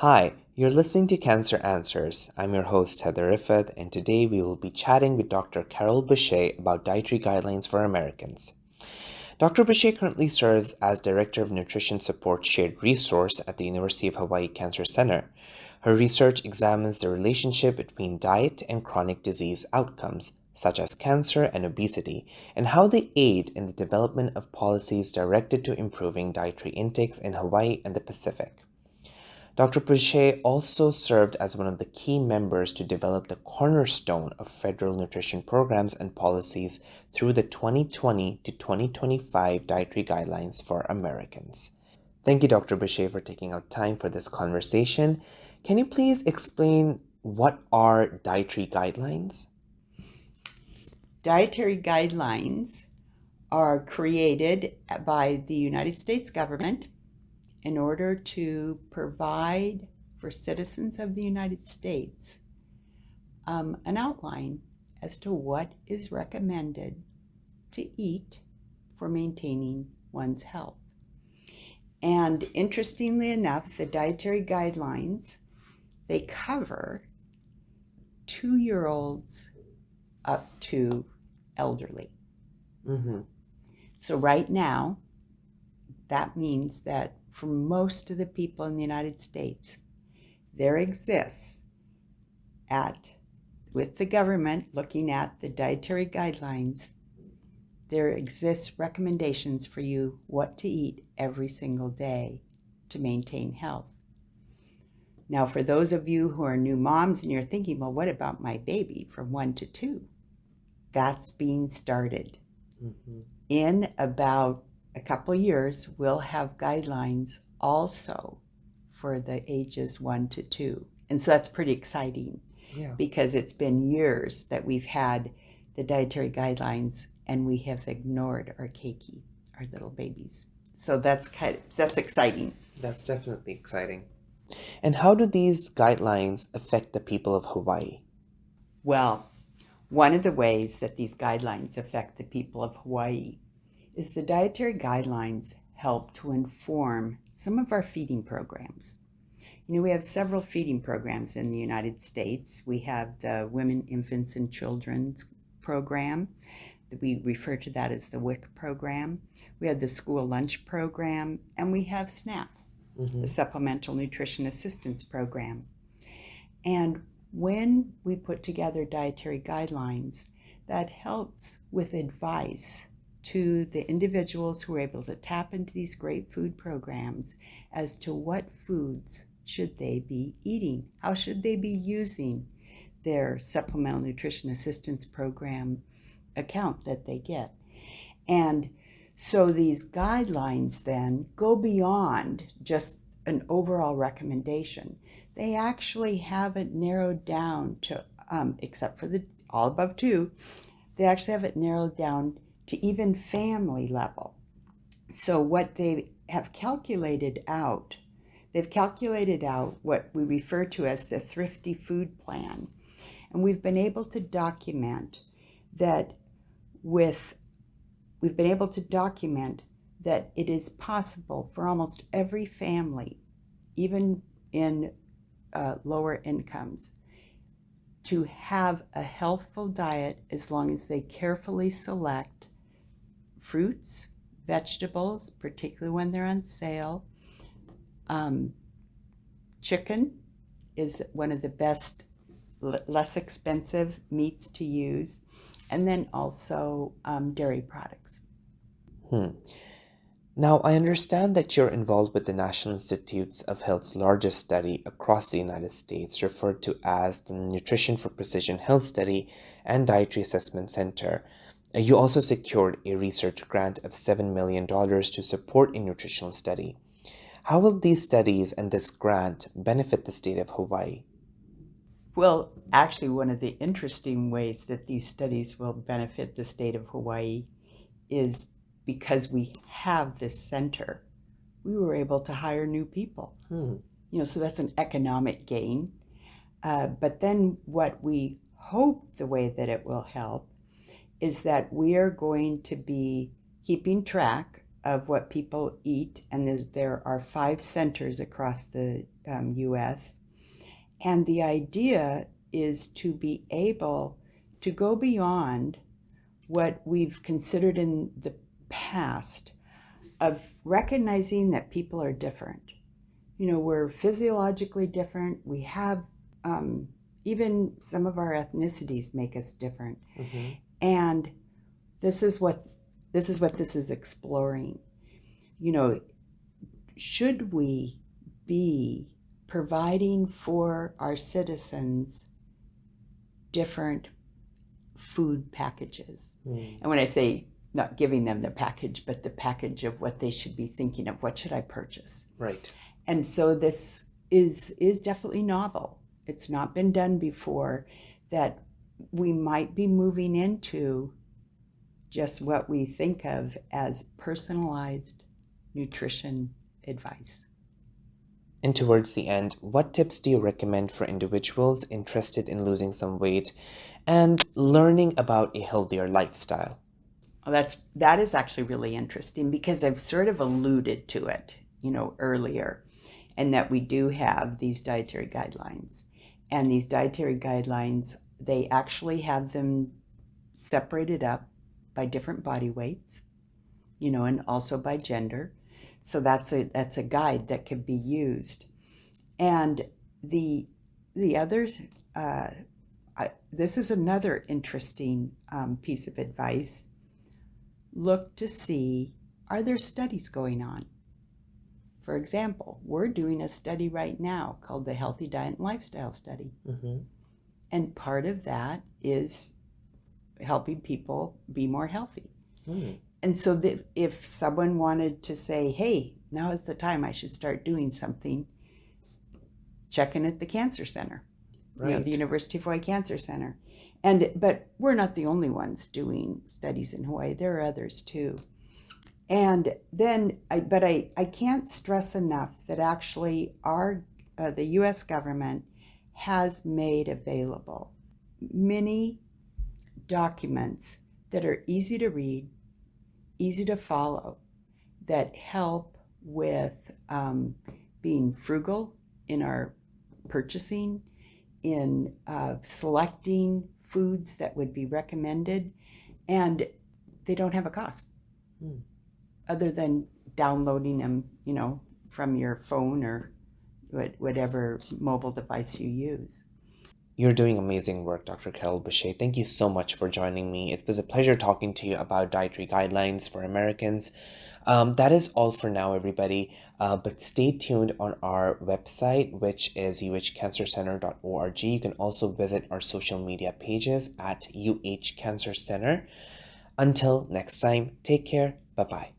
Hi, you're listening to Cancer Answers. I'm your host, Heather Riffet, and today we will be chatting with Dr. Carol Boucher about dietary guidelines for Americans. Dr. Boucher currently serves as Director of Nutrition Support Shared Resource at the University of Hawaii Cancer Center. Her research examines the relationship between diet and chronic disease outcomes, such as cancer and obesity, and how they aid in the development of policies directed to improving dietary intakes in Hawaii and the Pacific. Dr. Boucher also served as one of the key members to develop the cornerstone of federal nutrition programs and policies through the 2020 to 2025 Dietary Guidelines for Americans. Thank you, Dr. Boucher, for taking out time for this conversation. Can you please explain what are dietary guidelines? Dietary guidelines are created by the United States government in order to provide for citizens of the United States an outline as to what is recommended to eat for maintaining one's health. And interestingly enough, the dietary guidelines, they cover 2-year-olds up to elderly. So right now, that means that for most of the people in the United States, there exists with the government looking at the dietary guidelines, there exists recommendations for you what to eat every single day to maintain health. Now, for those of you who are new moms and you're thinking, well, what about my baby from 1 to 2? That's being started. In about a couple years, we'll have guidelines also for the ages 1 to 2. And so that's pretty exciting because it's been years that we've had the dietary guidelines and we have ignored our keiki, our little babies. So that's exciting. That's definitely exciting. And how do these guidelines affect the people of Hawaii? Well, one of the ways that these guidelines affect the people of Hawaii is the dietary guidelines help to inform some of our feeding programs. We have several feeding programs in the United States. We have the Women, Infants, and Children's program. We refer to that as the WIC program. We have the school lunch program, and we have SNAP, the Supplemental Nutrition Assistance Program. And when we put together dietary guidelines, that helps with advice to the individuals who are able to tap into these great food programs as to what foods should they be eating, how should they be using their Supplemental Nutrition Assistance Program account that they get. And so these guidelines then go beyond just an overall recommendation. They actually have it narrowed down to, except for the all above 2, they actually have it narrowed down to even family level. So what they have calculated out, they've calculated out what we refer to as the Thrifty Food Plan. And we've been able to document that it is possible for almost every family, even in lower incomes, to have a healthful diet as long as they carefully select fruits, vegetables, particularly when they're on sale. Chicken is one of the best, less expensive meats to use, and then also dairy products. Now, I understand that you're involved with the National Institutes of Health's largest study across the United States, referred to as the Nutrition for Precision Health Study and Dietary Assessment Center. You also secured a research grant of $7 million to support a nutritional study. How will these studies and this grant benefit the state of Hawaii? Well, actually, one of the interesting ways that these studies will benefit the state of Hawaii is because we have this center, we were able to hire new people. So that's an economic gain. But then what we hope the way that it will help is that we are going to be keeping track of what people eat, and there are 5 centers across the US. And the idea is to be able to go beyond what we've considered in the past of recognizing that people are different. We're physiologically different. We have even some of our ethnicities make us different. Mm-hmm. And this is what this is exploring. Should we be providing for our citizens different food packages? And when I say not giving them the package, but the package of what they should be thinking of, what should I purchase? Right. And so this is definitely novel. It's not been done before, that we might be moving into just what we think of as personalized nutrition advice. And towards the end, what tips do you recommend for individuals interested in losing some weight and learning about a healthier lifestyle? Well, that is actually really interesting, because I've sort of alluded to it, earlier, and that we do have these dietary guidelines. And these dietary guidelines, they actually have them separated up by different body weights, and also by gender. So that's a guide that could be used. And the other, this is another interesting piece of advice. Look to see, are there studies going on? For example, we're doing a study right now called the Healthy Diet and Lifestyle Study. Mm-hmm. And part of that is helping people be more healthy. Mm. And so if someone wanted to say, hey, now is the time I should start doing something, check in at the Cancer Center, Right. The University of Hawaii Cancer Center. But we're not the only ones doing studies in Hawaii. There are others too. And then, I can't stress enough that actually the U.S. government has made available many documents that are easy to read, easy to follow, that help with being frugal in our purchasing, in selecting foods that would be recommended, and they don't have a cost. Other than downloading them, from your phone or whatever mobile device you use. You're doing amazing work, Dr. Carol Boucher. Thank you so much for joining me. It was a pleasure talking to you about dietary guidelines for Americans. That is all for now, everybody. But stay tuned on our website, which is uhcancercenter.org. You can also visit our social media pages at UH Cancer Center. Until next time, take care. Bye-bye.